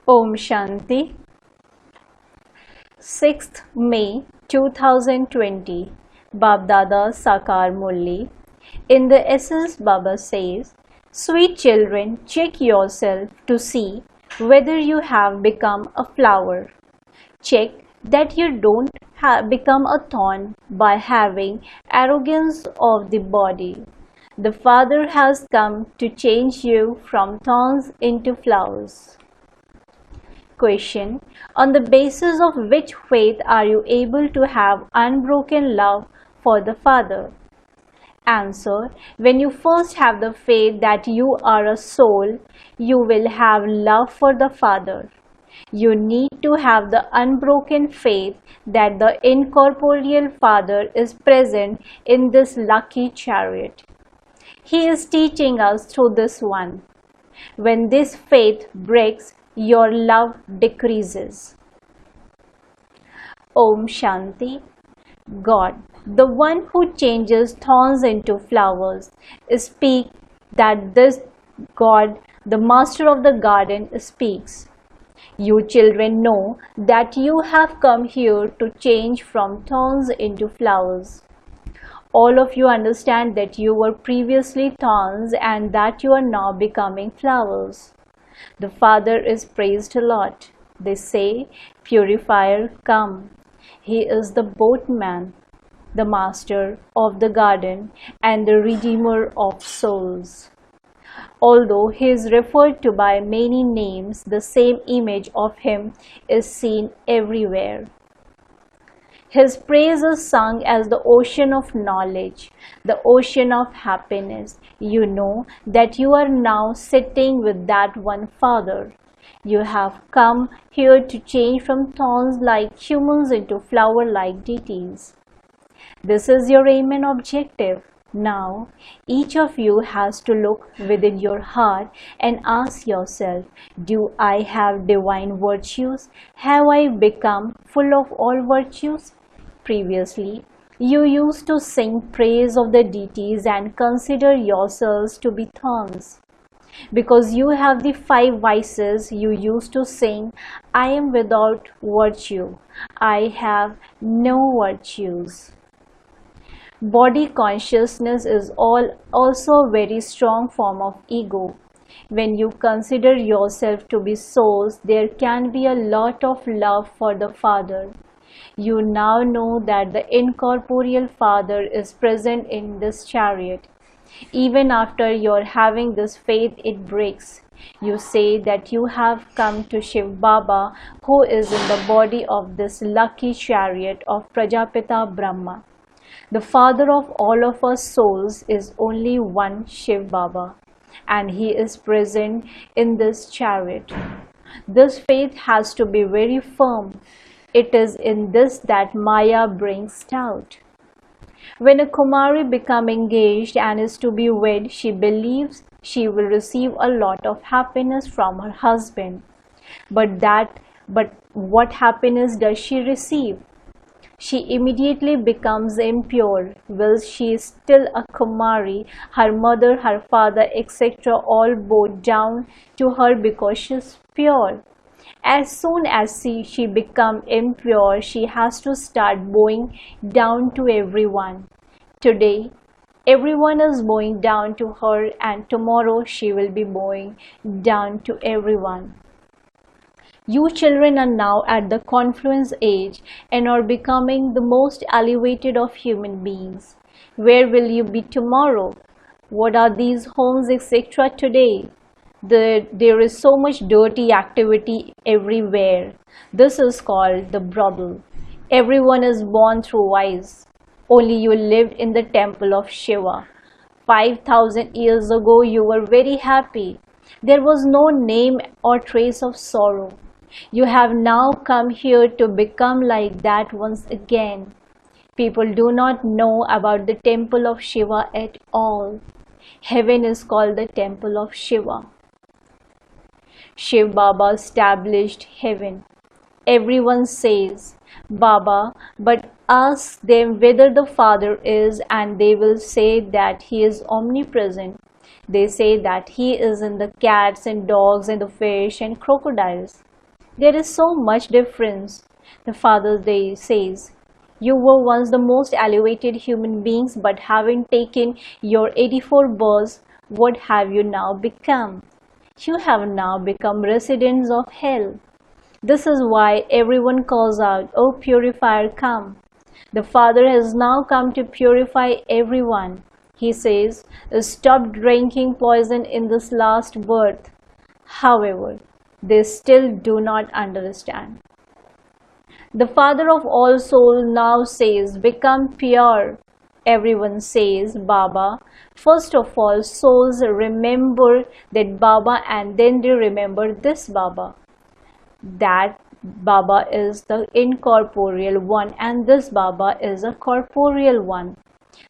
Om Shanti. 6th May 2020. Babdada Sakar Murli. In the essence, Baba says, "Sweet children, check yourself to see whether you have become a flower. Check that you don't become a thorn by having arrogance of the body. The Father has come to change you from thorns into flowers." Question: on the basis of which faith are you able to have unbroken love for the Father? Answer: when you first have the faith that you are a soul, you will have love for the Father. You need to have the unbroken faith that the incorporeal Father is present in this lucky chariot. He is teaching us through this one. When this faith breaks, your love decreases. Om Shanti. God, the one who changes thorns into flowers, speak that this God, the master of the garden, speaks. You children know that you have come here to change from thorns into flowers. All of you understand that you were previously thorns and that you are now becoming flowers. The Father is praised a lot. They say, "Purifier, come." He is the boatman, the master of the garden, and the redeemer of souls. Although he is referred to by many names, the same image of him is seen everywhere. His praise is sung as the ocean of knowledge, the ocean of happiness. You know that you are now sitting with that one Father. You have come here to change from thorns like humans into flower-like deities. This is your aim and objective. Now, each of you has to look within your heart and ask yourself, do I have divine virtues? Have I become full of all virtues? Previously, you used to sing praise of the deities and consider yourselves to be thorns. Because you have the 5 vices, you used to sing, "I am without virtue. I have no virtues." Body consciousness is also a very strong form of ego. When you consider yourself to be souls, there can be a lot of love for the Father. You now know that the incorporeal Father is present in this chariot. Even after your having this faith, it breaks. You say that you have come to Shiv Baba, who is in the body of this lucky chariot of Prajapita Brahma. The Father of all of us souls is only one Shiv Baba, and he is present in this chariot. This faith has to be very firm. It is in this that Maya brings doubt. When a Kumari becomes engaged and is to be wed, she believes she will receive a lot of happiness from her husband. But what happiness does she receive? She immediately becomes impure. While she is still a Kumari, her mother, her father, etc. all bow down to her because she is pure. As soon as she becomes impure, she has to start bowing down to everyone. Today, everyone is bowing down to her, and tomorrow she will be bowing down to everyone. You children are now at the confluence age and are becoming the most elevated of human beings. Where will you be tomorrow? What are these homes, etc. today? There is so much dirty activity everywhere. This is called the brothel. Everyone is born through vice. Only you lived in the temple of Shiva. 5,000 years ago you were very happy. There was no name or trace of sorrow. You have now come here to become like that once again. People do not know about the temple of Shiva at all. Heaven is called the temple of Shiva. Shiv Baba established heaven. Everyone says, "Baba," but ask them whether the Father is, and they will say that he is omnipresent. They say that he is in the cats and dogs and the fish and crocodiles. There is so much difference. The Father Day says, you were once the most elevated human beings, but having taken your 84 births, what have you now become? You have now become residents of hell. This is why everyone calls out, "O purifier, come." The Father has now come to purify everyone. He says, stop drinking poison in this last birth. However, they still do not understand. The Father of all souls now says, become pure. Everyone says, Baba. First of all, souls remember that Baba, and then they remember this Baba. That Baba is the incorporeal one, and this Baba is a corporeal one.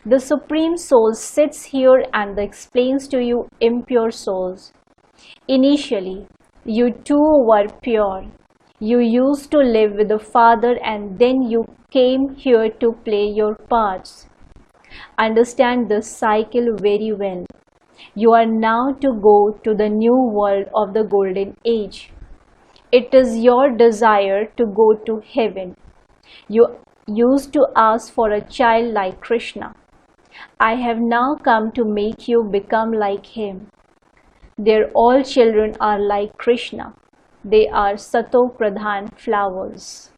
The Supreme Soul sits here and explains to you impure souls. Initially, you too were pure. You used to live with the Father, and then you came here to play your parts. Understand this cycle very well. You are now to go to the new world of the Golden Age. It is your desire to go to heaven. You used to ask for a child like Krishna. I have now come to make you become like him. Their all children are like Krishna. They are Sato Pradhan flowers.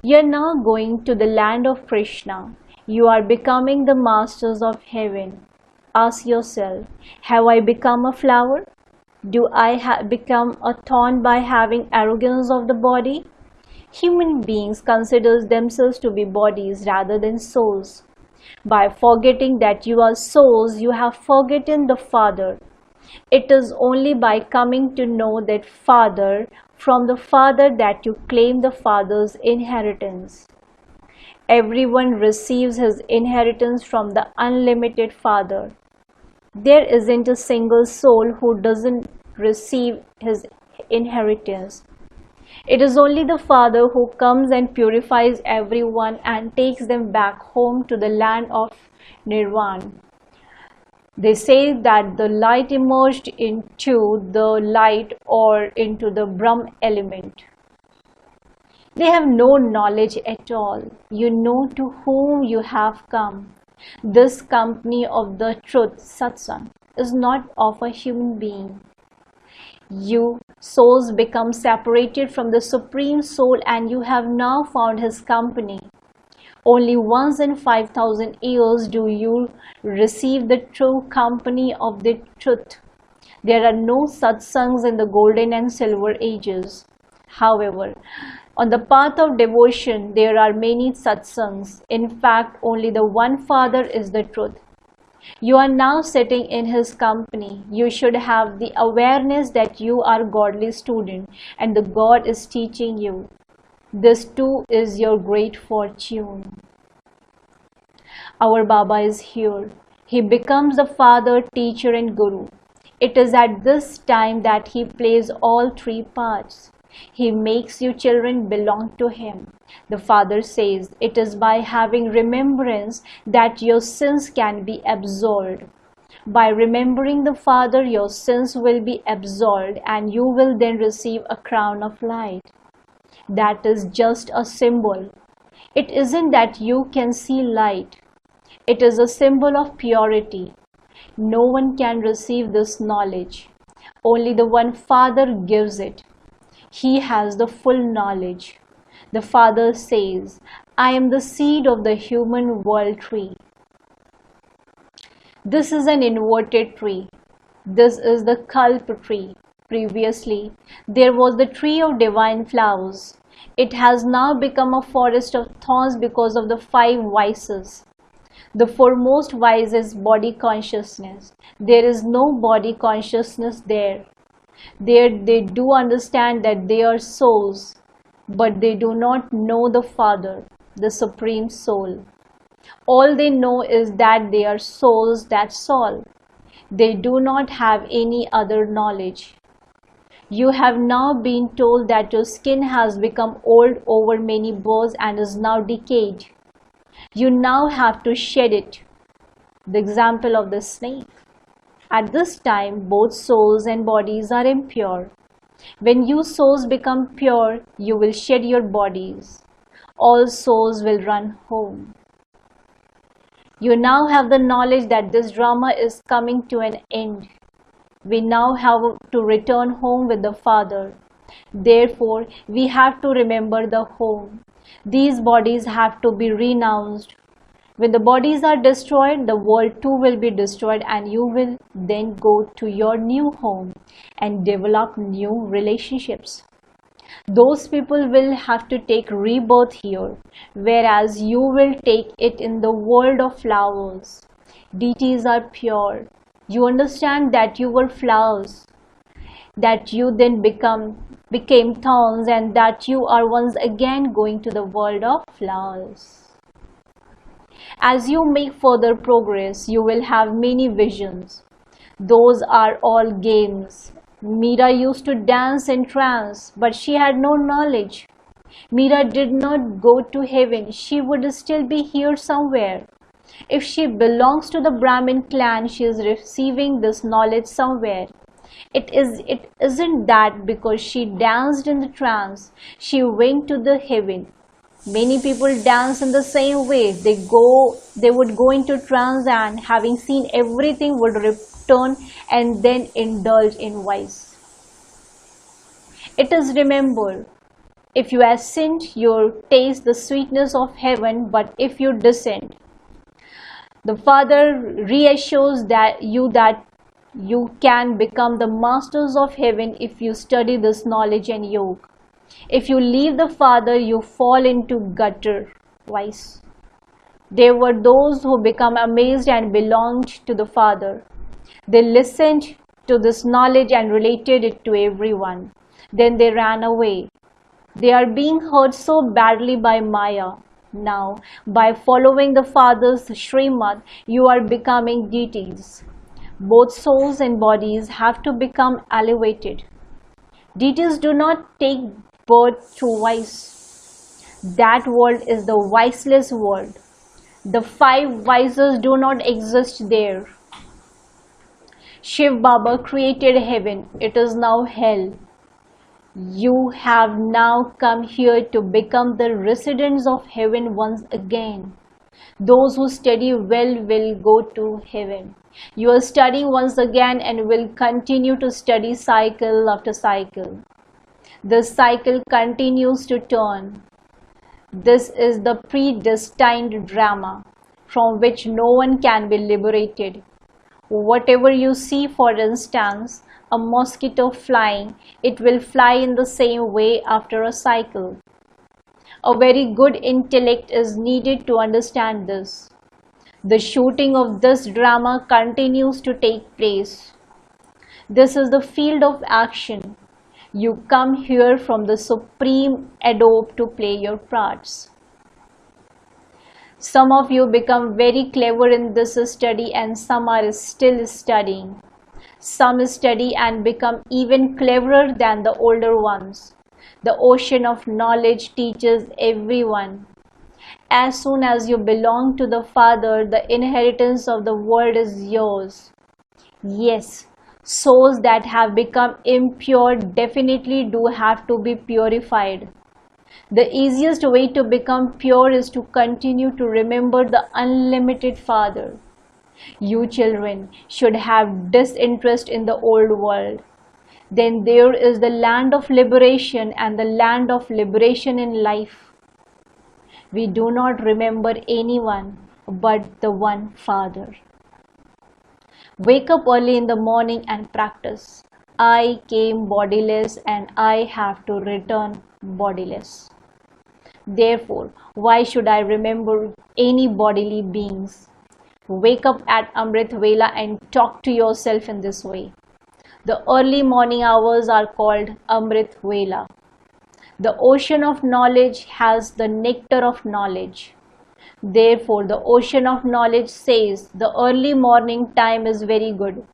You are now going to the land of Krishna. You are becoming the masters of heaven. Ask yourself, have I become a flower? Do I become a thorn by having arrogance of the body? Human beings consider themselves to be bodies rather than souls. By forgetting that you are souls, you have forgotten the Father. It is only by coming to know that Father from the Father that you claim the Father's inheritance. Everyone receives his inheritance from the unlimited Father. There isn't a single soul who doesn't receive his inheritance. It is only the Father who comes and purifies everyone and takes them back home to the land of Nirvana. They say that the light emerged into the light or into the Brahm element. They have no knowledge at all. You know to whom you have come. This company of the truth, satsang, is not of a human being. You souls become separated from the Supreme Soul, and you have now found his company. Only once in 5,000 years do you receive the true company of the truth. There are no satsangs in the golden and silver ages. However, on the path of devotion, there are many satsangs. In fact, only the one Father is the truth. You are now sitting in his company. You should have the awareness that you are a godly student and the God is teaching you. This too is your great fortune. Our Baba is here. He becomes the Father, Teacher and Guru. It is at this time that he plays all three parts. He makes you children belong to him. The Father says it is by having remembrance that your sins can be absolved. By remembering the Father, your sins will be absolved and you will then receive a crown of light. That is just a symbol. It isn't that you can see light. It is a symbol of purity. No one can receive this knowledge. Only the one Father gives it. He has the full knowledge. The Father says, I am the seed of the human world tree. This is an inverted tree. This is the Kalpa tree. Previously, there was the tree of divine flowers. It has now become a forest of thorns because of the 5 vices. The foremost vice is body consciousness. There is no body consciousness there. There they do understand that they are souls, but they do not know the Father, the Supreme Soul. All they know is that they are souls, that's all. They do not have any other knowledge. You have now been told that your skin has become old over many births and is now decayed. You now have to shed it. The example of the snake. At this time, both souls and bodies are impure. When you souls become pure, you will shed your bodies. All souls will run home. You now have the knowledge that this drama is coming to an end. We now have to return home with the Father. Therefore, we have to remember the home. These bodies have to be renounced. When the bodies are destroyed, the world too will be destroyed, and you will then go to your new home and develop new relationships. Those people will have to take rebirth here, whereas you will take it in the world of flowers. Deities are pure. You understand that you were flowers, that you then became thorns, and that you are once again going to the world of flowers. As you make further progress, you will have many visions. Those are all games. Meera used to dance in trance, but she had no knowledge. Meera did not go to heaven. She would still be here somewhere. If she belongs to the Brahmin clan, she is receiving this knowledge somewhere. It isn't that because she danced in the trance, she went to the heaven. Many people dance in the same way. They would go into trance, and having seen everything would return and then indulge in vice. It is, remember, if you ascend, you taste the sweetness of heaven, but if you descend, the Father reassures that you can become the masters of heaven if you study this knowledge and yoga. If you leave the Father, you fall into gutter vice. There were those who became amazed and belonged to the Father. They listened to this knowledge and related it to everyone. Then they ran away. They are being hurt so badly by Maya. Now, by following the Father's Srimad, you are becoming deities. Both souls and bodies have to become elevated. Deities do not take birth through vice. That world is the viceless world. The five vices do not exist there. Shiv Baba created heaven. It is now hell. You have now come here to become the residents of heaven once again. Those who study well will go to heaven. You are studying once again and will continue to study cycle after cycle. The cycle continues to turn. This is the predestined drama from which no one can be liberated. Whatever you see, for instance, a mosquito flying, it will fly in the same way after a cycle. A very good intellect is needed to understand this. The shooting of this drama continues to take place. This is the field of action. You come here from the supreme adobe to play your parts. Some of you become very clever in this study, and some are still studying. Some study and become even cleverer than the older ones. The ocean of knowledge teaches everyone. As soon as you belong to the Father, the inheritance of the world is yours. Yes, souls that have become impure definitely do have to be purified. The easiest way to become pure is to continue to remember the unlimited Father. You children should have disinterest in the old world. Then there is the land of liberation and the land of liberation in life. We do not remember anyone but the one Father. Wake up early in the morning and practice. I came bodiless and I have to return bodiless. Therefore, why should I remember any bodily beings? Wake up at Amrit Vela and talk to yourself in this way. The early morning hours are called Amrit Vela. The ocean of knowledge has the nectar of knowledge. Therefore, the ocean of knowledge says the early morning time is very good.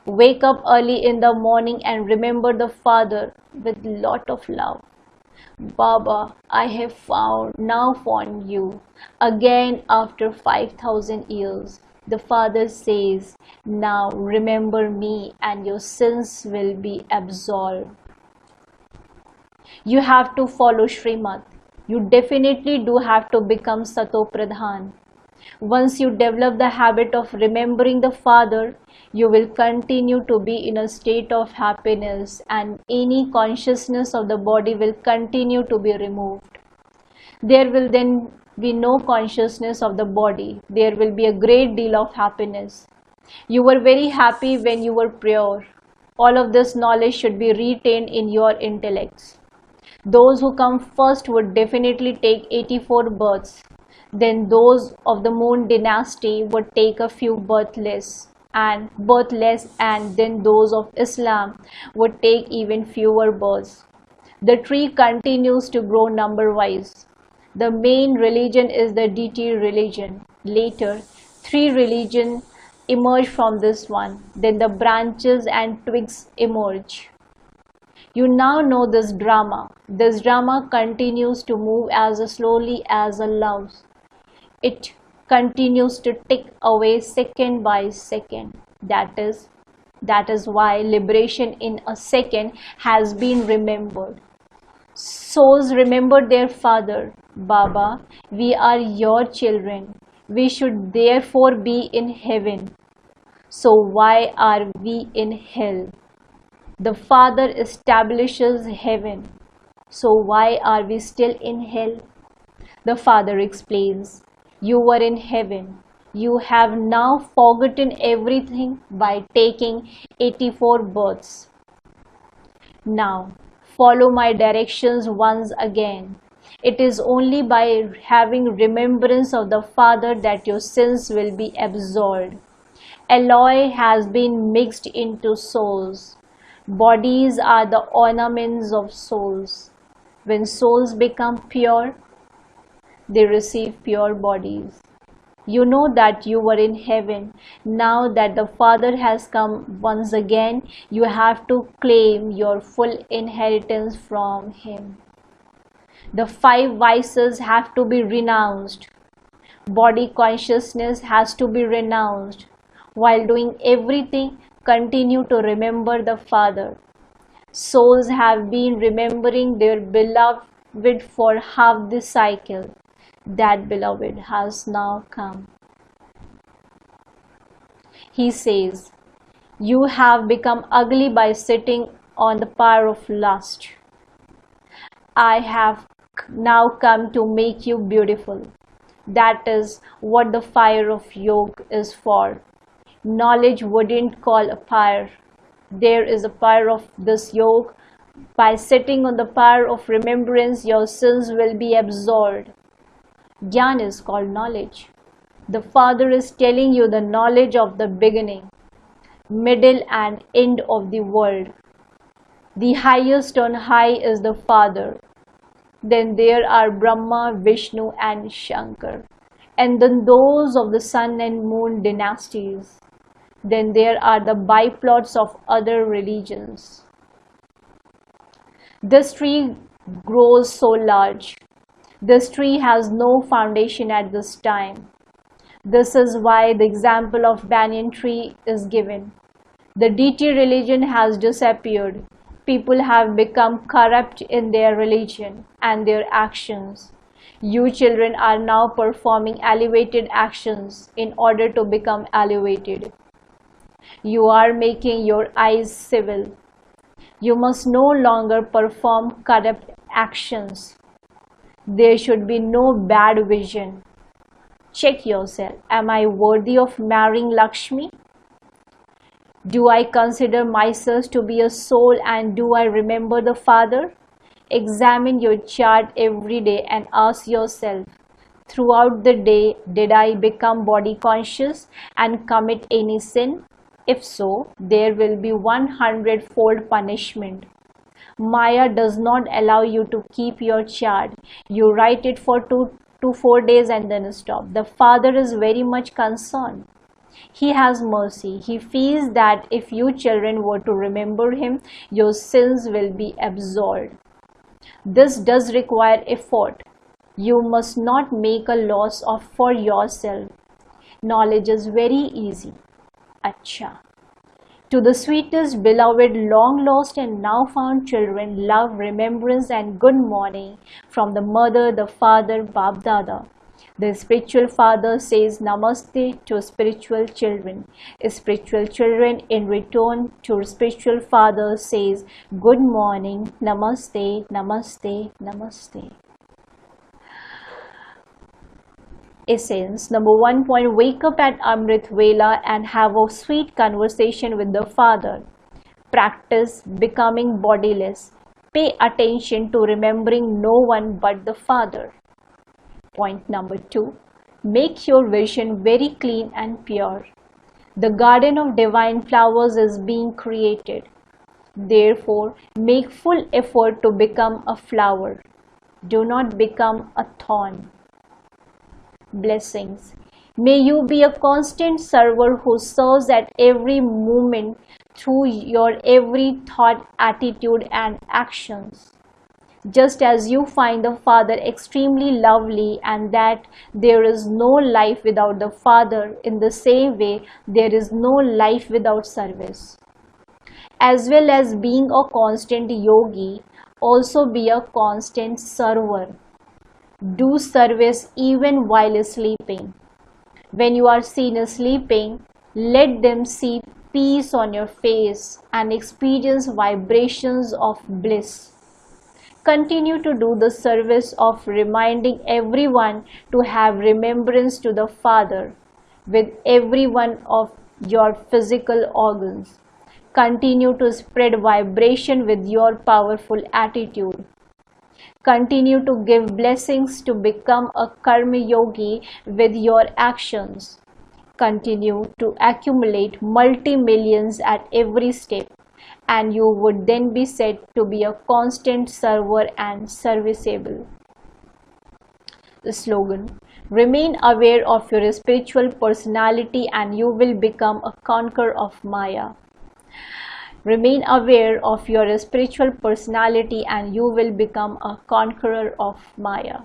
Wake up early in the morning and remember the Father with lot of love. Baba, I have now found you. Again after 5,000 years, the Father says, now remember me and your sins will be absolved. You have to follow Srimad. You definitely do have to become Sato Pradhan. Once you develop the habit of remembering the Father, you will continue to be in a state of happiness, and any consciousness of the body will continue to be removed. There will then be no consciousness of the body. There will be a great deal of happiness. You were very happy when you were pure. All of this knowledge should be retained in your intellects. Those who come first would definitely take 84 births. Then those of the Moon dynasty would take a few birthless, and then those of Islam would take even fewer births. The tree continues to grow number-wise. The main religion is the deity religion. Later, 3 religions emerge from this one. Then the branches and twigs emerge. You now know this drama. This drama continues to move as slowly as a louse. It continues to tick away second by second. That is why liberation in a second has been remembered. Souls remember their father. Baba, we are your children. We should therefore be in heaven. So why are we in hell? The Father establishes heaven. So why are we still in hell? The Father explains, you were in heaven. You have now forgotten everything by taking 84 births. Now, follow my directions once again. It is only by having remembrance of the Father that your sins will be absolved. Alloy has been mixed into souls. Bodies are the ornaments of souls. When souls become pure, they receive pure bodies. You know that you were in heaven. Now that the Father has come once again, you have to claim your full inheritance from Him. The 5 vices have to be renounced. Body consciousness has to be renounced. While doing everything, continue to remember the Father. Souls have been remembering their beloved for half the cycle. That beloved has now come. He says, you have become ugly by sitting on the pyre of lust. I have now come to make you beautiful. That is what the fire of yoga is for. Knowledge wouldn't call a pyre. There is a pyre of this yoga. By sitting on the pyre of remembrance, your sins will be absolved. Gyan is called knowledge. The Father is telling you the knowledge of the beginning, middle and end of the world. The highest on high is the Father. Then there are Brahma, Vishnu and Shankar. And then those of the Sun and Moon dynasties. Then there are the byplots of other religions. This tree grows so large. This tree has no foundation at this time. This is why the example of banyan tree is given. The deity religion has disappeared. People have become corrupt in their religion and their actions. You children are now performing elevated actions in order to become elevated. You are making your eyes civil. You must no longer perform corrupt actions. There should be no bad vision. Check yourself. Am I worthy of marrying Lakshmi? Do I consider myself to be a soul, and do I remember the Father? Examine your chart every day and ask yourself, throughout the day, did I become body conscious and commit any sin? If so, there will be 100-fold punishment. Maya does not allow you to keep your chart. You write it for 2 to 4 days and then stop. The Father is very much concerned. He has mercy. He feels that if you children were to remember Him, your sins will be absolved. This does require effort. You must not make a loss for yourself. Knowledge is very easy. Acha. To the sweetest, beloved, long lost and now found children, love, remembrance, and good morning from the mother, the father, Bab Dada. The spiritual father says namaste to spiritual children. Spiritual children in return to spiritual father says good morning, namaste, namaste, namaste. Essence number 1 point, wake up at Amrit Vela and have a sweet conversation with the Father. Practice becoming bodiless. Pay attention to remembering no one but the Father. Point number 2, make your vision very clean and pure. The garden of divine flowers is being created. Therefore, make full effort to become a flower. Do not become a thorn. Blessings. May you be a constant server who serves at every moment through your every thought, attitude, and actions. Just as you find the Father extremely lovely and that there is no life without the Father, in the same way there is no life without service. As well as being a constant yogi, also be a constant server. Do service even while sleeping. When you are seen sleeping, let them see peace on your face and experience vibrations of bliss. Continue to do the service of reminding everyone to have remembrance to the Father with every one of your physical organs. Continue to spread vibration with your powerful attitude. Continue to give blessings to become a karma yogi with your actions. Continue to accumulate multi-millions at every step, and you would then be said to be a constant server and serviceable. The slogan: remain aware of your spiritual personality and you will become a conqueror of Maya. Remain aware of your spiritual personality and you will become a conqueror of Maya.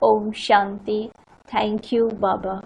Om Shanti. Thank you, Baba.